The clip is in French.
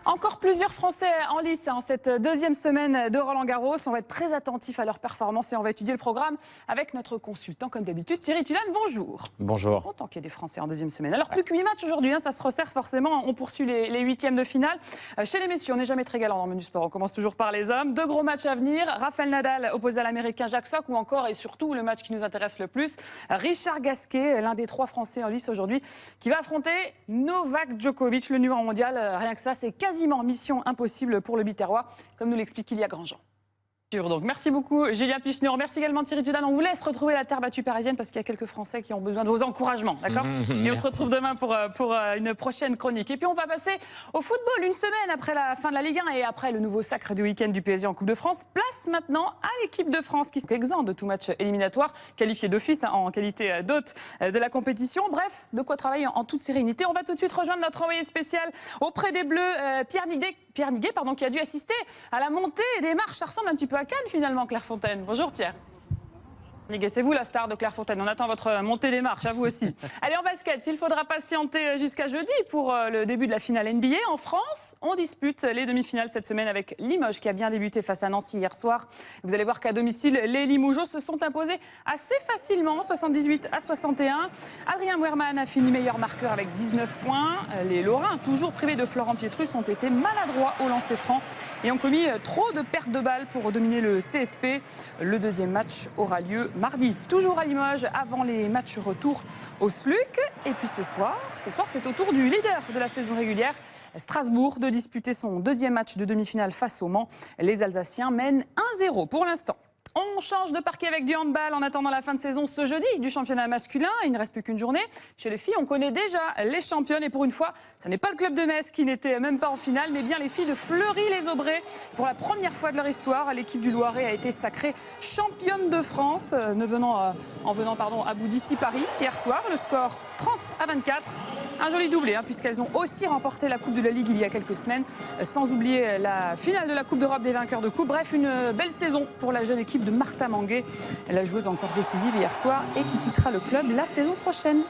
Encore plusieurs Français en lice en cette deuxième semaine de Roland-Garros. On va être très attentifs à leur performance et on va étudier le programme avec notre consultant, comme d'habitude, Thierry Tulane. Bonjour. Bonjour. Content qu'il y ait des Français en deuxième semaine. Alors, plus que 8 matchs aujourd'hui, ça se resserre forcément. On poursuit les huitièmes de finale. Chez les messieurs, on n'est jamais très galant dans le menu sport. On commence toujours par les hommes. Deux gros matchs à venir. Rafael Nadal opposé à l'Américain Jack Sock ou encore et surtout le match qui nous intéresse le plus, Richard Gasquet, l'un des 3 Français en lice aujourd'hui, qui va affronter Novak Djokovic, le numéro mondial. Rien que ça, c'est quasiment mission impossible pour le Biterrois, comme nous l'explique Ilia Grandjean. Donc, merci beaucoup Julien Pichenour, merci également Thierry Tulane. On vous laisse retrouver la terre battue parisienne parce qu'il y a quelques Français qui ont besoin de vos encouragements, d'accord? Et on se retrouve demain pour une prochaine chronique. Et puis on va passer au football une semaine après la fin de la Ligue 1 et après le nouveau sacre du week-end du PSG en Coupe de France. Place maintenant à l'équipe de France qui est exempt de tout match éliminatoire, qualifié d'office en qualité d'hôte de la compétition. Bref, de quoi travailler en toute sérénité. On va tout de suite rejoindre notre envoyé spécial auprès des Bleus, Pierre Niguet, qui a dû assister à la montée des marches. Ça ressemble un petit peu à Cannes finalement, Clairefontaine. Bonjour Pierre. C'est vous la star de Clairefontaine. On attend votre montée des marches, à vous aussi. Allez, en basket, il faudra patienter jusqu'à jeudi pour le début de la finale NBA. En France, on dispute les demi-finales cette semaine avec Limoges qui a bien débuté face à Nancy hier soir. Vous allez voir qu'à domicile, les Limougeaux se sont imposés assez facilement, 78-61. Adrien Muerman a fini meilleur marqueur avec 19 points. Les Lorrains, toujours privés de Florent Pietrus, ont été maladroits au lancer franc et ont commis trop de pertes de balles pour dominer le CSP. Le deuxième match aura lieu mardi, toujours à Limoges, avant les matchs retour au SLUC. Et puis ce soir c'est au tour du leader de la saison régulière, Strasbourg, de disputer son deuxième match de demi-finale face au Mans. Les Alsaciens mènent 1-0 pour l'instant. On change de parquet avec du handball en attendant la fin de saison ce jeudi du championnat masculin. Il ne reste plus qu'une journée. Chez les filles, on connaît déjà les championnes. Et pour une fois, ce n'est pas le club de Metz qui n'était même pas en finale, mais bien les filles de Fleury-les-Aubrais. Pour la première fois de leur histoire, l'équipe du Loiret a été sacrée championne de France en venant à bout d'ici Paris hier soir. Le score 30-24. Un joli doublé, puisqu'elles ont aussi remporté la Coupe de la Ligue il y a quelques semaines, sans oublier la finale de la Coupe d'Europe des vainqueurs de coupe. Bref, une belle saison pour la jeune équipe de Martha Manguet, la joueuse encore décisive hier soir et qui quittera le club la saison prochaine.